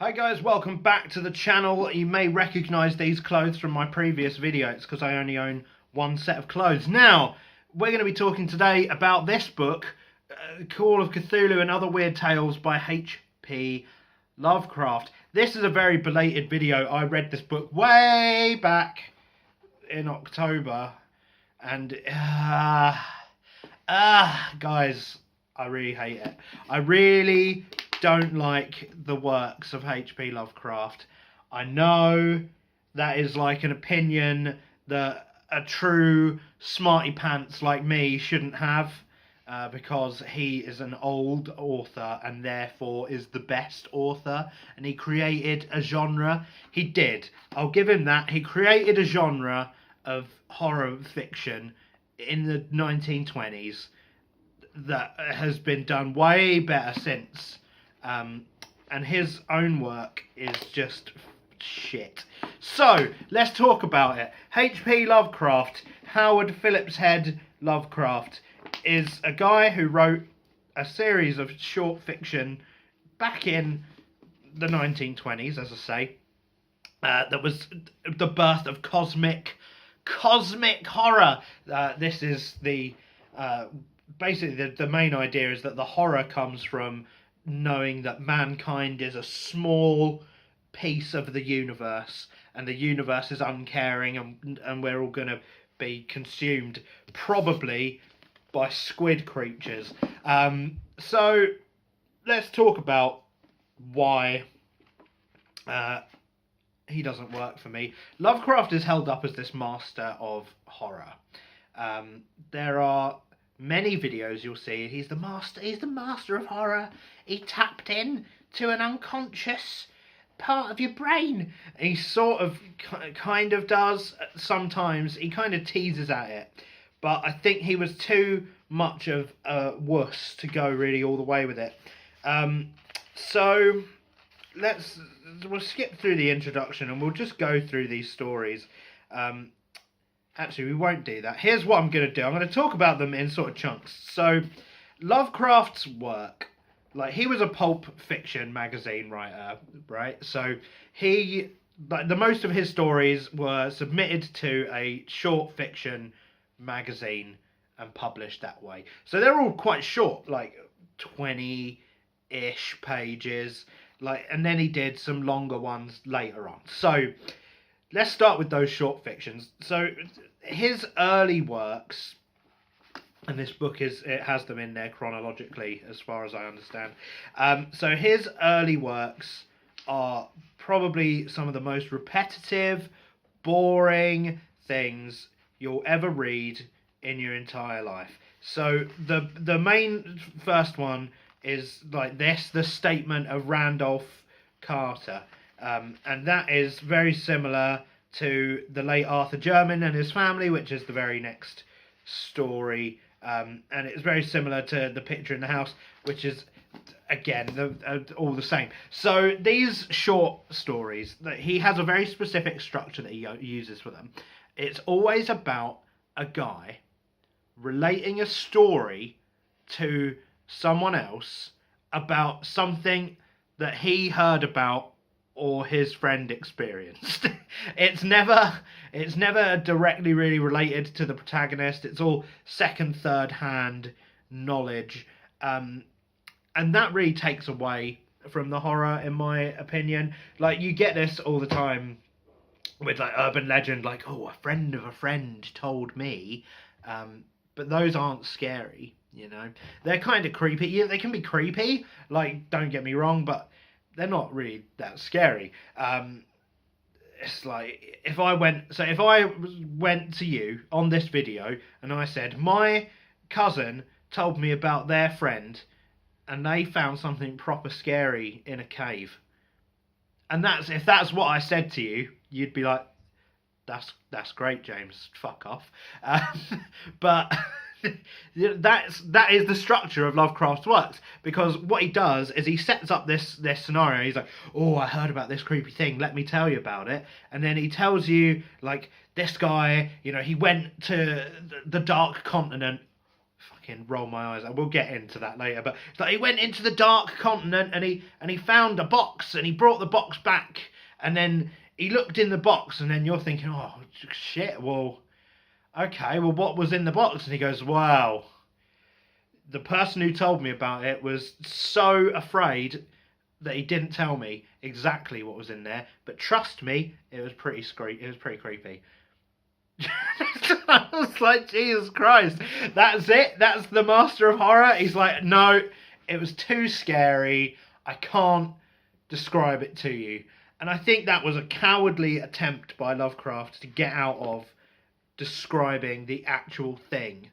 Hi guys, welcome back to the channel. You may recognise these clothes from my previous video. It's because I only own one set of clothes. Now, we're going to be talking today about this book, Call of Cthulhu and Other Weird Tales by H.P. Lovecraft. This is a very belated video. I read this book way back in October. And, guys, I really hate it. I really don't like the works of H.P. Lovecraft. I know that is like an opinion that a true smarty pants like me shouldn't have, because he is an old author and therefore is the best author, and he created a genre. He did. I'll give him that. He created a genre of horror fiction in the 1920s that has been done way better since. And his own work is just shit. So, let's talk about it. H.P. Lovecraft, Howard Phillips Head Lovecraft, is a guy who wrote a series of short fiction back in the 1920s, as I say, that was the birth of cosmic horror. This is the basically the main idea is that the horror comes from knowing that mankind is a small piece of the universe, and the universe is uncaring, and we're all going to be consumed, probably by squid creatures. So let's talk about why he doesn't work for me. Lovecraft is held up as this master of horror. There are many videos you'll see he's the master of horror. He tapped in to an unconscious part of your brain. He sort of kind of does sometimes. He kind of teases at it, but I think he was too much of a wuss to go really all the way with it. So we'll skip through the introduction and we'll just go through these stories. Actually, we won't do that. Here's what I'm going to do. I'm going to talk about them in sort of chunks. So, Lovecraft's work, like, he was a pulp fiction magazine writer, right? So, the most of his stories were submitted to a short fiction magazine and published that way. So, they're all quite short, like 20-ish pages, and then he did some longer ones later on. So, let's start with those short fictions. So his early works, and this book has them in there chronologically as far as I understand. So his early works are probably some of the most repetitive, boring things you'll ever read in your entire life. So the main first one is like this, the statement of Randolph Carter. And that is very similar to the late Arthur Jermyn and his family, which is the very next story. And it's very similar to The Picture in the House, which is, again, all the same. So these short stories, he has a very specific structure that he uses for them. It's always about a guy relating a story to someone else about something that he heard about or his friend experienced. It's never directly really related to the protagonist. It's all second, third hand knowledge, and that really takes away from the horror, in my opinion. Like, you get this all the time with like urban legend, like, oh, a friend of a friend told me, but those aren't scary, you know. They're kind of creepy. Yeah, they can be creepy, like, don't get me wrong, but they're not really that scary. It's like, if I went to you on this video and I said, my cousin told me about their friend and they found something proper scary in a cave, and if that's what I said to you, you'd be like, that's great, James, fuck off. But that is the structure of Lovecraft's works, because what he does is he sets up this scenario. He's like, oh, I heard about this creepy thing, let me tell you about it. And then he tells you, like, this guy, you know, he went to the Dark Continent fucking roll my eyes. We'll get into that later. But it's like he went into the dark continent and he found a box and he brought the box back, and then he looked in the box, and then you're thinking, oh shit, well, okay, well, what was in the box? And he goes, wow, the person who told me about it was so afraid that he didn't tell me exactly what was in there. But trust me, it was pretty creepy. I was like, Jesus Christ, that's it? That's the master of horror? He's like, no, it was too scary. I can't describe it to you. And I think that was a cowardly attempt by Lovecraft to get out of describing the actual thing.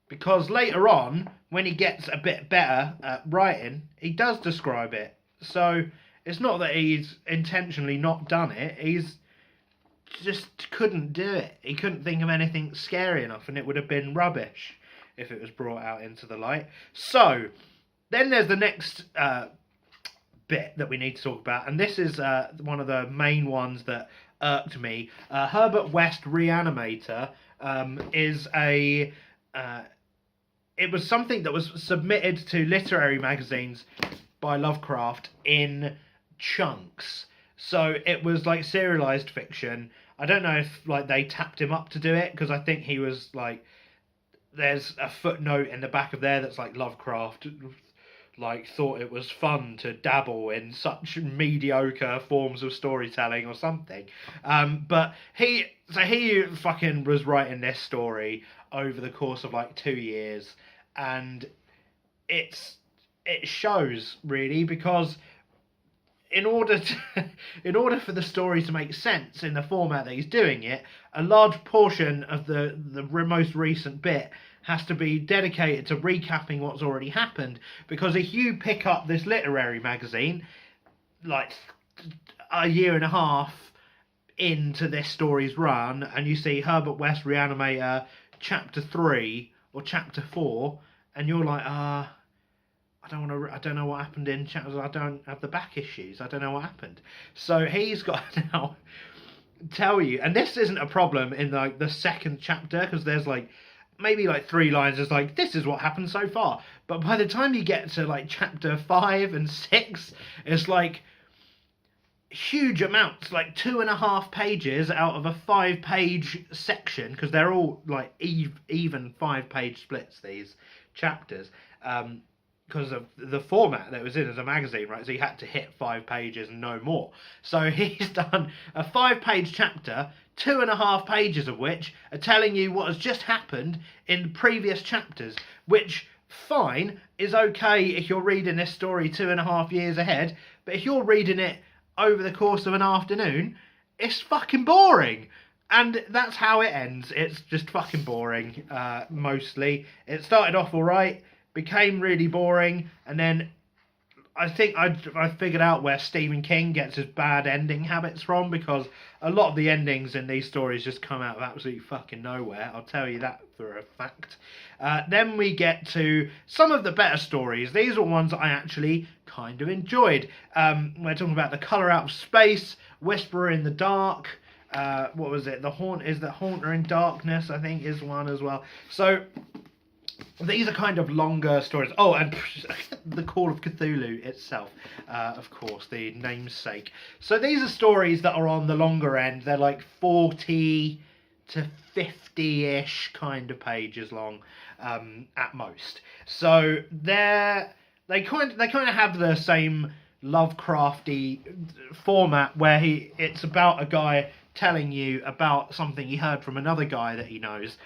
Because later on, when he gets a bit better at writing, he does describe it. So it's not that he's intentionally not done it. He's just couldn't do it. He couldn't think of anything scary enough, and it would have been rubbish if it was brought out into the light. So then there's the next bit that we need to talk about, and this is one of the main ones that irked me. Herbert West Reanimator is a... it was something that was submitted to literary magazines by Lovecraft in chunks. So it was like serialized fiction. I don't know if like they tapped him up to do it, because I think he was like, there's a footnote in the back of there that's like Lovecraft like thought it was fun to dabble in such mediocre forms of storytelling or something. But he fucking was writing this story over the course of like 2 years, and it shows really, because in order for the story to make sense in the format that he's doing it, a large portion of the most recent bit has to be dedicated to recapping what's already happened. Because if you pick up this literary magazine, like a year and a half into this story's run, and you see Herbert West Reanimator chapter 3 or chapter 4, and you're like, I don't know what happened in chapters. I don't have the back issues. I don't know what happened. So he's got to now tell you, and this isn't a problem in like the second chapter, because there's like maybe like 3 lines. It's like, this is what happened so far. But by the time you get to like chapter 5 and 6, it's like huge amounts, like 2.5 pages out of a 5-page section, because they're all like even 5-page splits, these chapters, because of the format that it was in as a magazine, right? So you had to hit 5 pages and no more. So he's done a 5-page chapter, 2.5 pages of which are telling you what has just happened in previous chapters, which, fine, is okay if you're reading this story 2.5 years ahead, but if you're reading it over the course of an afternoon, it's fucking boring. And that's how it ends. It's just fucking boring, mostly. It started off alright, became really boring, and then I think I figured out where Stephen King gets his bad ending habits from, because a lot of the endings in these stories just come out of absolutely fucking nowhere. I'll tell you that for a fact. Then we get to some of the better stories. These are ones that I actually kind of enjoyed. We're talking about The Colour Out of Space, Whisperer in the Dark. What was it? The Haunter in Darkness, I think, is one as well. So these are kind of longer stories. Oh, and The Call of Cthulhu itself, of course, the namesake. So these are stories that are on the longer end. They're like 40 to 50-ish kind of pages long, at most. So they kind of have the same Lovecrafty format, where it's about a guy telling you about something he heard from another guy that he knows,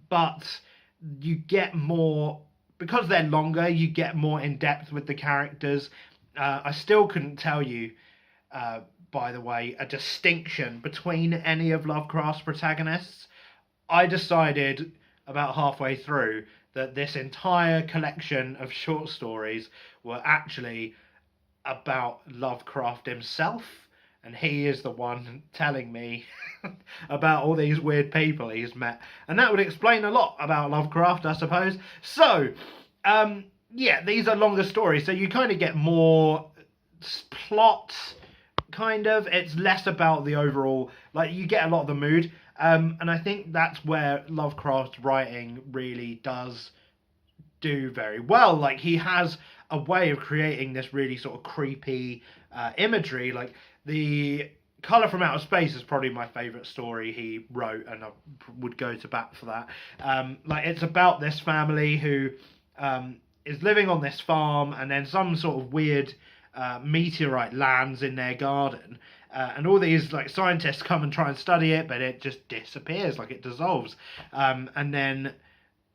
but you get more, because they're longer, you get more in depth with the characters. I still couldn't tell you, by the way, a distinction between any of Lovecraft's protagonists. I decided about halfway through that this entire collection of short stories were actually about Lovecraft himself, and he is the one telling me about all these weird people he's met. And that would explain a lot about Lovecraft, I suppose. So, yeah, these are longer stories, so you kind of get more plot, kind of. It's less about the overall, like, you get a lot of the mood. And I think that's where Lovecraft's writing really does do very well. Like, he has a way of creating this really sort of creepy imagery. Like, the Color from Outer Space is probably my favourite story he wrote, and I would go to bat for that. Like, it's about this family who is living on this farm, and then some sort of weird meteorite lands in their garden. And all these like scientists come and try and study it, but it just disappears, like it dissolves. And then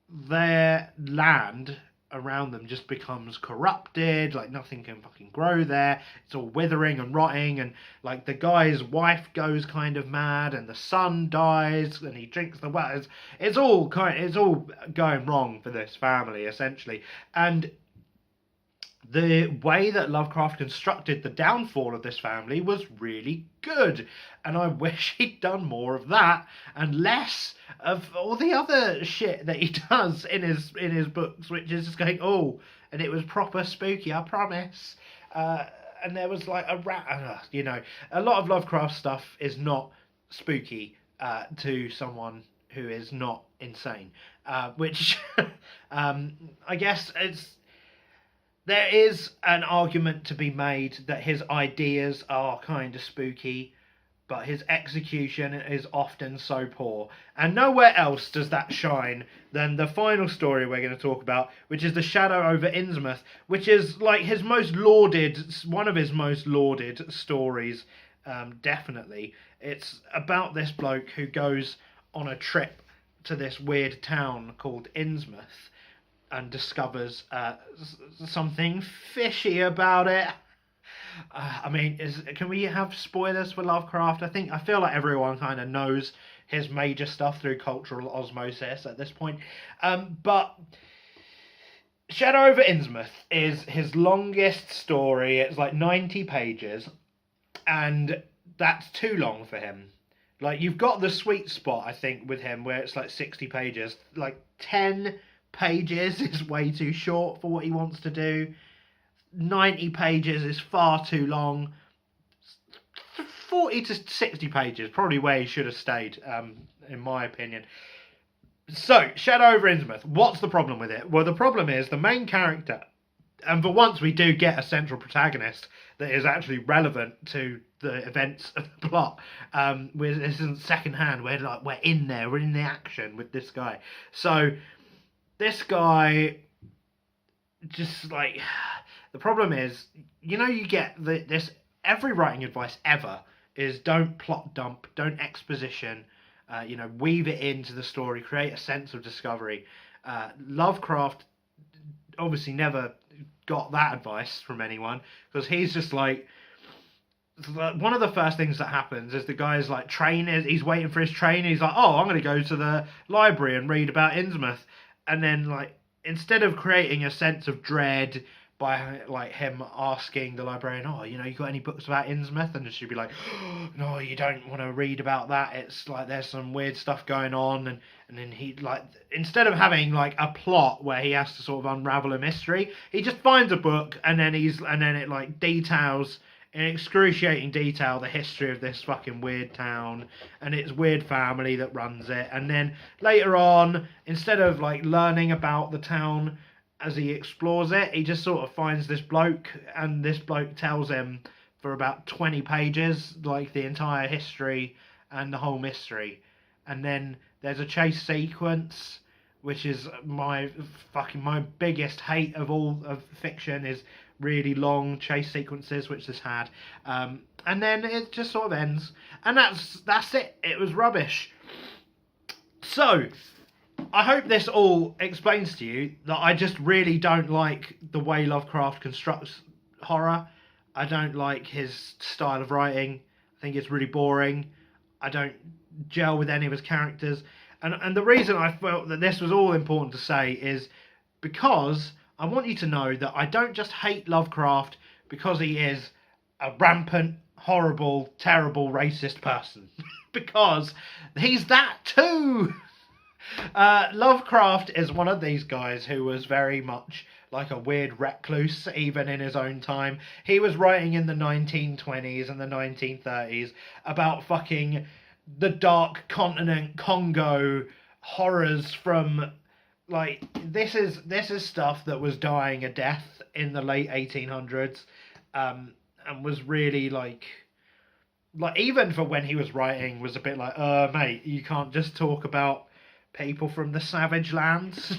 their land around them just becomes corrupted, like nothing can fucking grow there. It's all withering and rotting, and like the guy's wife goes kind of mad, and the son dies, and he drinks the water. It's all going wrong for this family essentially. And the way that Lovecraft constructed the downfall of this family was really good, and I wish he'd done more of that and less of all the other shit that he does in his books, which is just going, oh, and it was proper spooky, I promise. And there was like a rat, a lot of Lovecraft stuff is not spooky to someone who is not insane, which I guess it's. There is an argument to be made that his ideas are kind of spooky, but his execution is often so poor. And nowhere else does that shine than the final story we're going to talk about, which is The Shadow over Innsmouth, which is like one of his most lauded stories, definitely. It's about this bloke who goes on a trip to this weird town called Innsmouth, and discovers something fishy about it. Can we have spoilers for Lovecraft? I feel like everyone kind of knows his major stuff through cultural osmosis at this point. But Shadow over Innsmouth is his longest story. It's like 90 pages, and that's too long for him. Like, you've got the sweet spot, I think, with him, where it's like 60 pages. Like, 10 pages is way too short for what he wants to do. 90 pages is far too long. 40 to 60 pages, probably where he should have stayed, in my opinion. So, Shadow over Innsmouth, what's the problem with it? Well, the problem is the main character, and for once we do get a central protagonist that is actually relevant to the events of the plot. This isn't secondhand, we're in there, we're in the action with this guy. So, this guy, just like, the problem is, you get this, every writing advice ever is don't plot dump, don't exposition, weave it into the story, create a sense of discovery. Lovecraft obviously never got that advice from anyone, because he's just like, one of the first things that happens is the guy's like he's waiting for his train, and he's like, oh, I'm going to go to the library and read about Innsmouth. And then, like, instead of creating a sense of dread by, like, him asking the librarian, oh, you got any books about Innsmouth? And she'd be like, oh, no, you don't want to read about that. It's, like, there's some weird stuff going on. And then he, like, instead of having, like, a plot where he has to sort of unravel a mystery, he just finds a book, and then it, like, details in excruciating detail the history of this fucking weird town and its weird family that runs it. And then later on, instead of like learning about the town as he explores it, he just sort of finds this bloke, and this bloke tells him for about 20 pages like the entire history and the whole mystery. And then there's a chase sequence, which is my biggest hate of all of fiction, is really long chase sequences, which this had. And then it just sort of ends. And that's it. It was rubbish. So, I hope this all explains to you that I just really don't like the way Lovecraft constructs horror. I don't like his style of writing. I think it's really boring. I don't gel with any of his characters. And the reason I felt that this was all important to say is because I want you to know that I don't just hate Lovecraft because he is a rampant, horrible, terrible, racist person. Because he's that too! Lovecraft is one of these guys who was very much like a weird recluse, even in his own time. He was writing in the 1920s and the 1930s about fucking the dark continent Congo horrors from, like, this is stuff that was dying a death in the late 1800s, and was really like even for when he was writing, was a bit like, mate, you can't just talk about people from the savage lands.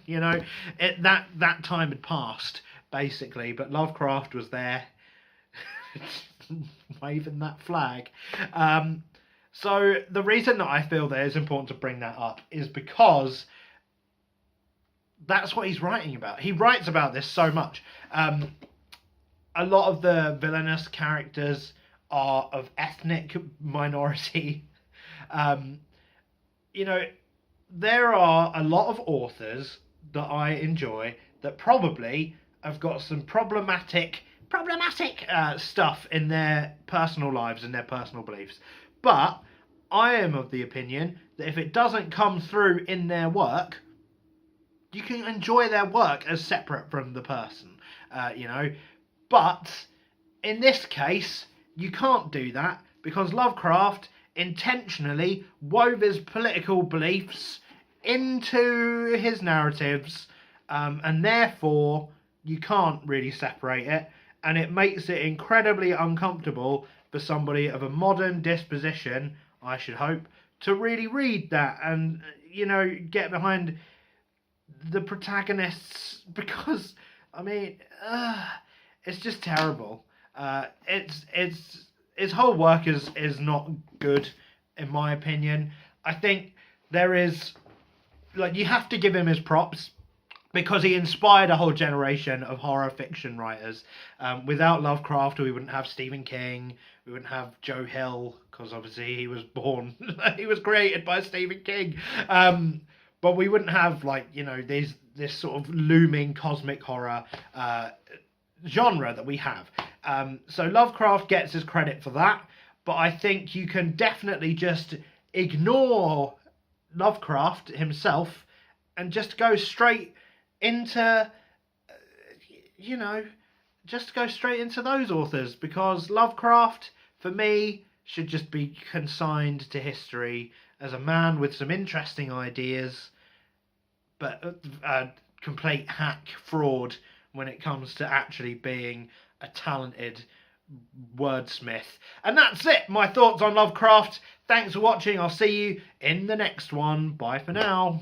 You know, that time had passed basically, but Lovecraft was there waving that flag. So the reason that I feel that it's important to bring that up is because that's what he's writing about. He writes about this so much. A lot of the villainous characters are of ethnic minority. You know, there are a lot of authors that I enjoy that probably have got some problematic stuff in their personal lives and their personal beliefs. But I am of the opinion that if it doesn't come through in their work, you can enjoy their work as separate from the person, you know. But in this case, you can't do that because Lovecraft intentionally wove his political beliefs into his narratives, and therefore you can't really separate it, and it makes it incredibly uncomfortable for somebody of a modern disposition, I should hope, to really read that and, you know, get behind the protagonists, because I mean, it's just terrible. It's his whole work is not good, in my opinion. I think there is, like, you have to give him his props because he inspired a whole generation of horror fiction writers. Without Lovecraft, we wouldn't have Stephen King, we wouldn't have Joe Hill, because obviously he was born, he was created by Stephen King. But we wouldn't have, like, you know, this sort of looming cosmic horror genre that we have. So Lovecraft gets his credit for that, but I think you can definitely just ignore Lovecraft himself and just go straight into, you know, just go straight into those authors, because Lovecraft, for me, should just be consigned to history as a man with some interesting ideas, but a complete hack fraud when it comes to actually being a talented wordsmith. And that's it, my thoughts on Lovecraft. Thanks for watching. I'll see you in the next one. Bye for now.